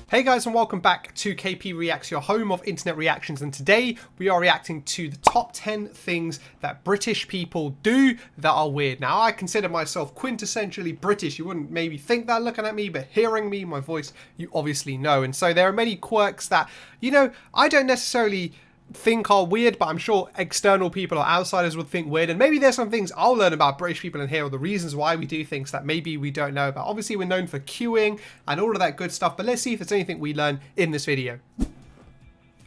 Hey guys, and welcome back to KPReacts, your home of internet reactions, and today we are reacting to the top 10 things that British people do that are weird. Now, I consider myself quintessentially British. You wouldn't maybe think that looking at me, but hearing me, my voice, you obviously know. And so there are many quirks that, you know, I don't necessarily think are weird, but I'm sure external people or outsiders would think weird, and maybe there's some things I'll learn about British people in here, or the reasons why we do things that maybe we don't know about. Obviously, we're known for queuing and all of that good stuff, but let's see if there's anything we learn in this video.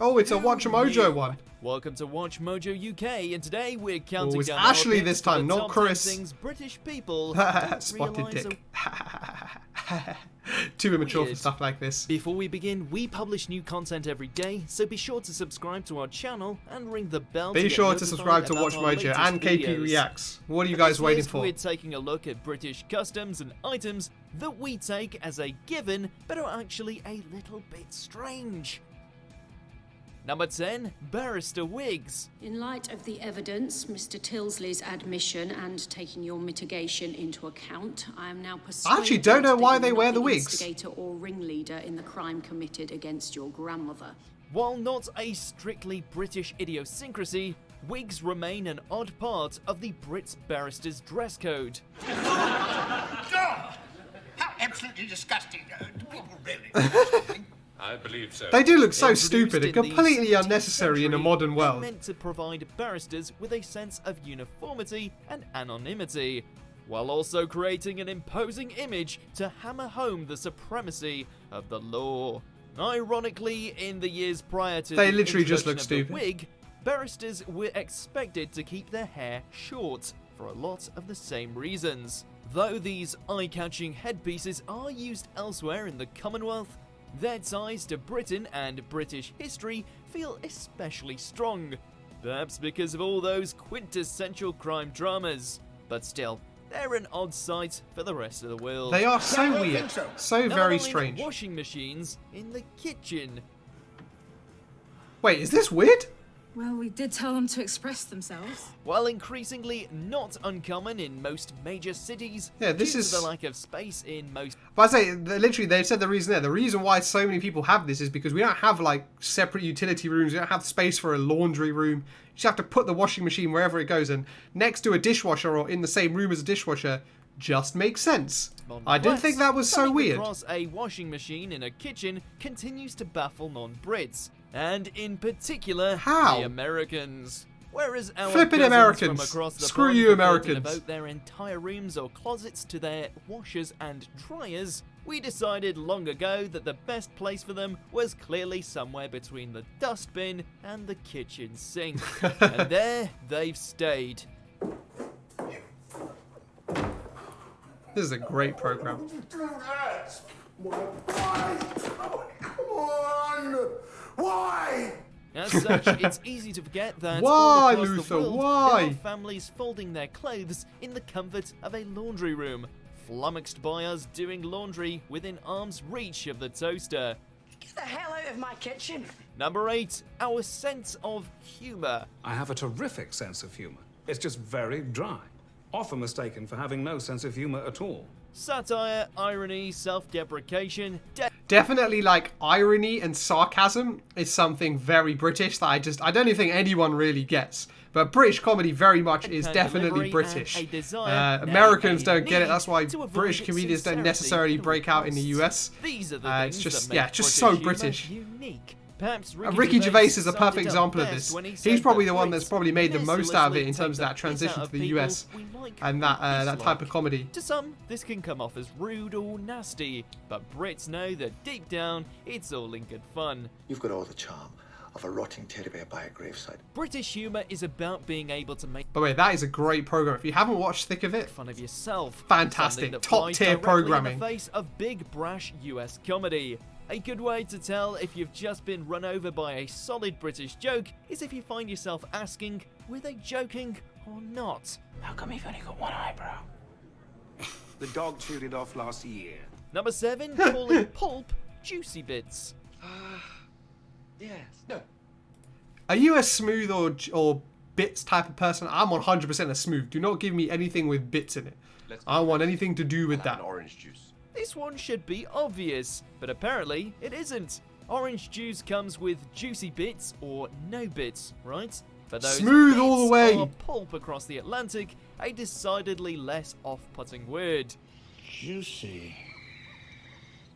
Oh, it's a Watch Mojo one. Welcome to Watch Mojo UK, and today we're counting it's down Ashley this time, not Chris. Things British people spotted dick. Too immature for stuff like this. Before we begin, we publish new content every day, so be sure to subscribe to our channel and ring the bell. Be sure to subscribe to Watch Mojo and KPReacts. What are you guys waiting for? We're taking a look at British customs and items that we take as a given, but are actually a little bit strange. Number 10, barrister wigs. In light of the evidence, Mr. Tilsley's admission and taking your mitigation into account, I am now persuaded I actually don't know why they wear the wigs. Instigator or ringleader in the crime committed against your grandmother. While not a strictly British idiosyncrasy, wigs remain an odd part of the Brits barristers' dress code. How absolutely disgusting! Do people really do something? I believe so. They do look so stupid and completely unnecessary in a modern world. Meant to provide barristers with a sense of uniformity and anonymity, while also creating an imposing image to hammer home the supremacy of the law. Ironically, in the years prior to they the literally just look introduction of stupid. the wig, barristers were expected to keep their hair short for a lot of the same reasons. Though these eye-catching headpieces are used elsewhere in the Commonwealth, their ties to Britain and British history feel especially strong, perhaps because of all those quintessential crime dramas. But still, they're an odd sight for the rest of the world. They are so weird, so very strange. Washing machines in the kitchen. Wait, is this weird? Well, we did tell them to express themselves. While increasingly not uncommon in most major cities, yeah, this due is to the lack of space in most. But I say, literally, they've said the reason there. The reason why so many people have this is because we don't have like separate utility rooms. We don't have space for a laundry room. You just have to put the washing machine wherever it goes, and next to a dishwasher or in the same room as a dishwasher just makes sense. I didn't think that was so weird. Across a washing machine in a kitchen continues to baffle non-Brits, and in particular, How? the Americans. Whereas our Flippin' cousins Americans. from across the Screw pond you, prefer to Americans. devote their entire rooms or closets to their washers and dryers, we decided long ago that the best place for them was clearly somewhere between the dustbin and the kitchen sink. And there they've stayed. This is a great program. Why? Come on! Why? As such, it's easy to forget that Why, all across Luther, the world, why? there are families folding their clothes in the comfort of a laundry room, flummoxed by us doing laundry within arm's reach of the toaster. Get the hell out of my kitchen! Number 8, our sense of humour. I have a terrific sense of humour. It's just very dry. Often mistaken for having no sense of humour at all. Satire, irony, self-deprecation, Definitely, like, irony and sarcasm is something very British that I don't even think anyone really gets. But British comedy very much is definitely British. Americans don't get it. That's why British comedians don't necessarily break out in the US. These are the It's things just, that yeah, make just British so British. humour unique. Perhaps Ricky Gervais is a summed perfect it up example of best this. when he He's said probably that the one that's Brits probably made the most out of it in mercilessly terms of that take the piss transition out to of the people US we like and or that type of dislike. comedy. To some, this can come off as rude or nasty, but Brits know that deep down, it's all in good fun. You've got all the charm of a rotting teddy bear by a graveside. British humour is about being able to make By the way, that is a great program. If you haven't watched Thick of It, fun of yourself. Fantastic. Something that Top flies tier directly programming. in the face of big brash US comedy. A good way to tell if you've just been run over by a solid British joke is if you find yourself asking, were they joking or not? How come you've only got one eyebrow? The dog chewed it off last year. Number 7, calling pulp juicy bits. Yes. No. are you a smooth or bits type of person? I'm 100% a smooth. Do not give me anything with bits in it. I don't want anything to do with that. Orange juice. This one should be obvious, but apparently it isn't. Orange juice comes with juicy bits or no bits, right? For those Smooth all the bits way. are pulp across the Atlantic, a decidedly less off-putting word. Juicy.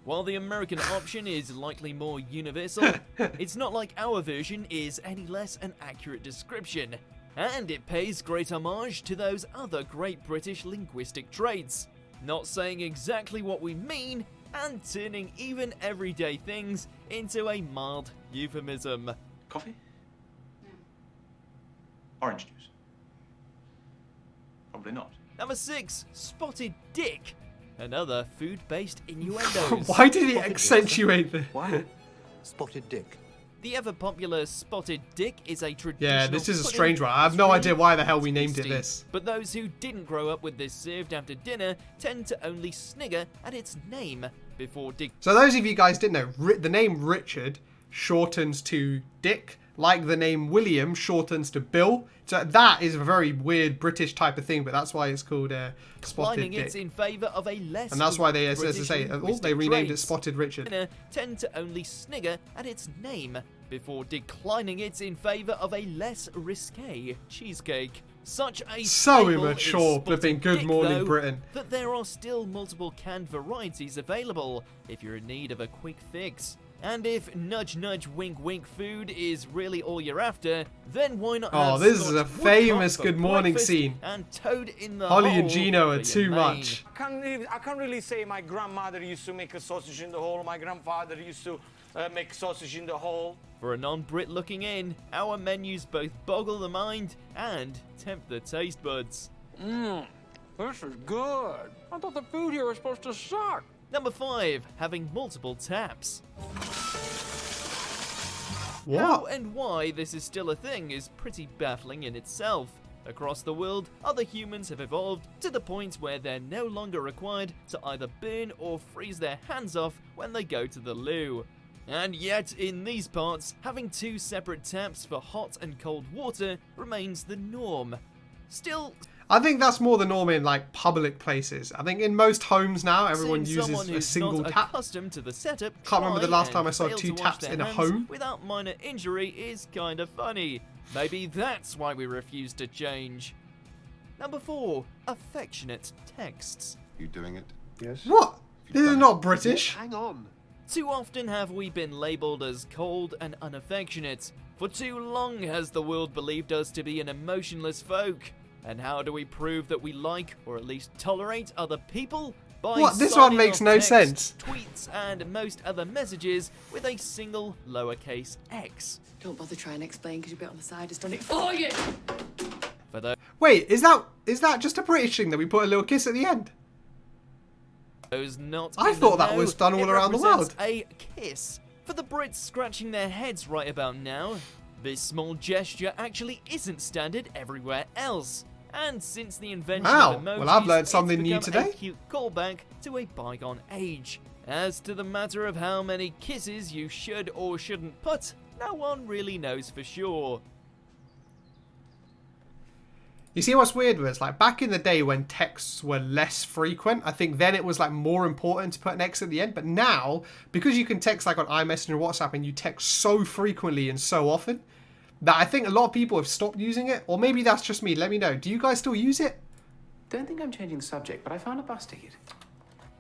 While the American option is likely more universal, it's not like our version is any less an accurate description. And it pays great homage to those other great British linguistic traits. Not saying exactly what we mean, and turning even everyday things into a mild euphemism. Coffee? Orange juice? Probably not. Number 6, spotted dick. Another food-based innuendos. Why did he accentuate the... What? Spotted dick. The ever-popular spotted dick is a traditional... Yeah, this is a pudding strange one. I have that's no really idea why the hell we named it tasty. this. But those who didn't grow up with this served after dinner tend to only snigger at its name before dick. So those of you guys didn't know, the name Richard shortens to Dick, like the name William shortens to Bill. So that is a very weird British type of thing, but that's why it's called Spotted Declining Dick. it in favour of a less And that's why they, as I British say, linguistic they renamed it traits. Spotted Richard. Tend to only snigger at its name before declining it in favour of a less risque cheesecake. Such a So staple immature, is flipping spotted Good dick, Morning though, Britain. that there are still multiple canned varieties available if you're in need of a quick fix. And if nudge nudge wink wink food is really all you're after, then why not Oh, have this is Scotch a woodcock famous for Good Morning breakfast scene. and toad in the Holly and hole Gino are for too your much. I can't really say my grandmother used to make a sausage in the hole. My grandfather used to make sausage in the hole. For a non-Brit looking in, our menus both boggle the mind and tempt the taste buds. This is good. I thought the food here was supposed to suck. Number 5, having multiple taps. What? How and why this is still a thing is pretty baffling in itself. Across the world, other humans have evolved to the point where they're no longer required to either burn or freeze their hands off when they go to the loo. And yet, in these parts, having 2 separate taps for hot and cold water remains the norm. Still, I think that's more the norm in like public places. I think in most homes now, everyone seeing someone uses a who's single not tap. accustomed to the setup Can't remember the try last time and I saw fail 2 to wash taps their in a hands home. without minor injury is kind of funny. Maybe that's why we refuse to change. Number 4, affectionate texts. You doing it? Yes. What? This is not British. Hang on. Too often have we been labelled as cold and unaffectionate. For too long has the world believed us to be an emotionless folk. And how do we prove that we like, or at least tolerate, other people? By What? This signing one makes off no text, sense. Tweets and most other messages with a single lowercase x. Don't bother trying to explain because your bit on the side has done it for you. For those Wait, is that just a British thing that we put a little kiss at the end? not I in thought the that know, was done all it around the represents world. A kiss. For the Brits scratching their heads right about now, this small gesture actually isn't standard everywhere else. And since the invention Wow, of emojis, well, I've learned it's something new become today. a cute callback to a bygone age. As to the matter of how many kisses you should or shouldn't put, no one really knows for sure. You see what's weird was like back in the day when texts were less frequent, I think then it was like more important to put an X at the end. But now, because you can text like on iMessage and WhatsApp and you text so frequently and so often, that I think a lot of people have stopped using it. Or maybe that's just me. Let me know. Do you guys still use it? Don't think I'm changing subject, but I found a bus ticket.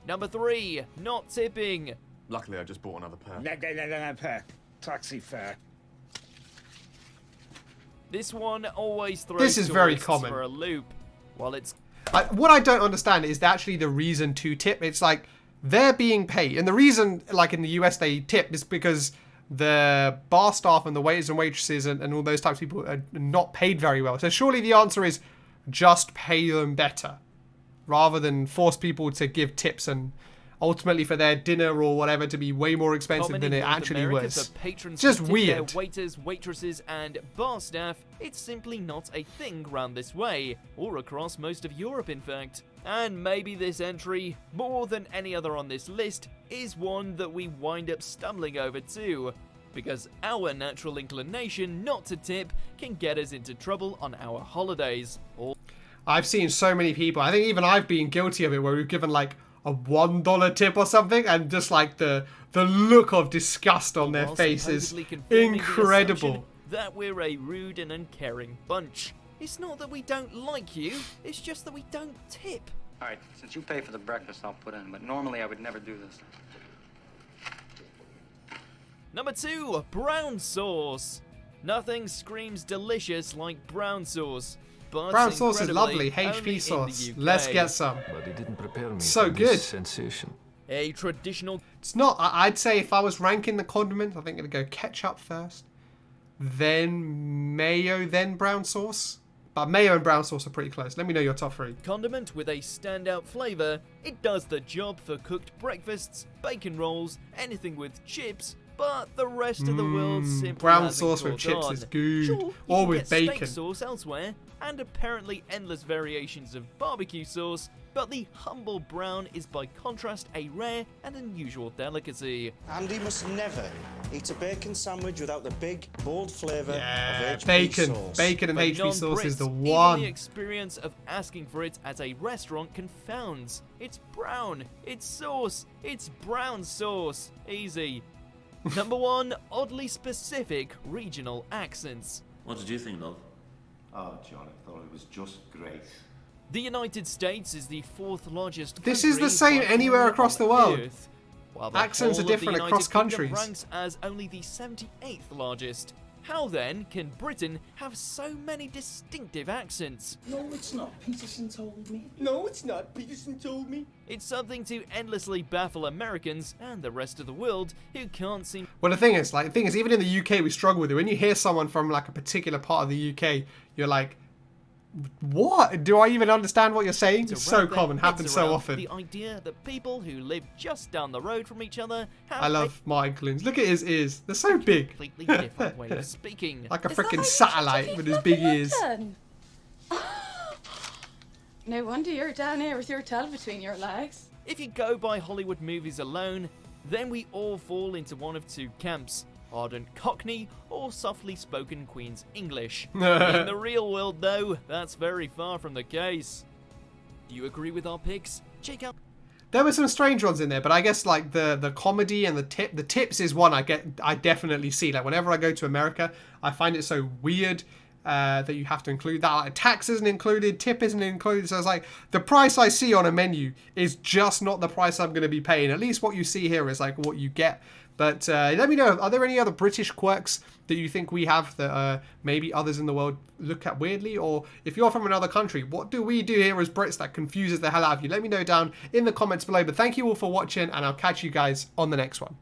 Number 3, not tipping. Luckily, I just bought another pair. No, taxi fare. This one always throws This is very tourists common. for a loop. While it's What I don't understand is actually the reason to tip. It's like they're being paid. And the reason, like in the US, they tip is because the bar staff and the waiters and waitresses and all those types of people are not paid very well. So surely the answer is just pay them better rather than force people to give tips and ultimately for their dinner or whatever to be way more expensive common than in it North actually America was. for patrons Just to tip weird. their waiters, waitresses, and bar staff. It's simply not a thing round this way, or across most of Europe, in fact. And maybe this entry, more than any other on this list, is one that we wind up stumbling over too, because our natural inclination not to tip can get us into trouble on our holidays. Or I've seen so many people, I think even I've been guilty of it, where we've given like a $1 tip or something, and just like the look of disgust on their While faces, supposedly confirming the incredible. assumption that we're a rude and uncaring bunch. It's not that we don't like you, it's just that we don't tip. All right, since you pay for the breakfast, I'll put in, but normally I would never do this. Number 2, brown sauce. Nothing screams delicious like brown sauce. But Brown sauce is incredibly, lovely. only in the HP sauce. UK. Let's get some. But he didn't prepare me So for good. this sensation. A traditional It's not. I'd say if I was ranking the condiments, I think it'd go ketchup first, then mayo, then brown sauce. But mayo and brown sauce are pretty close. Let me know your top 3. condiment with a standout flavour. It does the job for cooked breakfasts, bacon rolls, anything with chips. But the rest of the world simply brown hasn't sauce with caught chips on. is good. Sure, you Or can with get steak bacon. sauce elsewhere, and apparently endless variations of barbecue sauce. But the humble brown is by contrast a rare and unusual delicacy. Andy must never eat a bacon sandwich without the big, bold flavour of HP bacon. sauce. Bacon and For HP sauce is the non-Brits, even one. the experience of asking for it at a restaurant confounds. It's brown. It's sauce. It's brown sauce. Easy. Number 1, oddly specific regional accents. What did you think, love? Oh, John, I thought it was just great. The United States is the 4th largest This is the country same by anywhere area across on the world. Earth, while the Accents are whole of the different United across Kingdom countries. ranks as only the 78th largest. How then can Britain have so many distinctive accents? No, it's not. Peterson told me. No, it's not. Peterson told me. It's something to endlessly baffle Americans and the rest of the world who can't seem Well, the thing is, even in the UK, we struggle with it. When you hear someone from like a particular part of the UK, you're like, what? Do I even understand what you're saying? to It's so wrap their common, happens heads so around often. the idea that people who live just down the road from each other have I love Martin Clunes. Look at his ears. They're so big. a completely different way of speaking. Like a freaking satellite with his big ears. No wonder you're down here with your tail between your legs. If you go by Hollywood movies alone, then we all fall into one of 2 camps. Ardent Cockney or softly spoken Queen's English. In the real world though, that's very far from the case. Do you agree with our picks? Check out There were some strange ones in there, but I guess like the comedy and the tips is one I definitely see. Like whenever I go to America, I find it so weird that you have to include that. Like, tax isn't included, tip isn't included. So it's like the price I see on a menu is just not the price I'm going to be paying. At least what you see here is like what you get. But let me know, are there any other British quirks that you think we have that maybe others in the world look at weirdly? Or if you're from another country, what do we do here as Brits that confuses the hell out of you? Let me know down in the comments below. But thank you all for watching, and I'll catch you guys on the next one.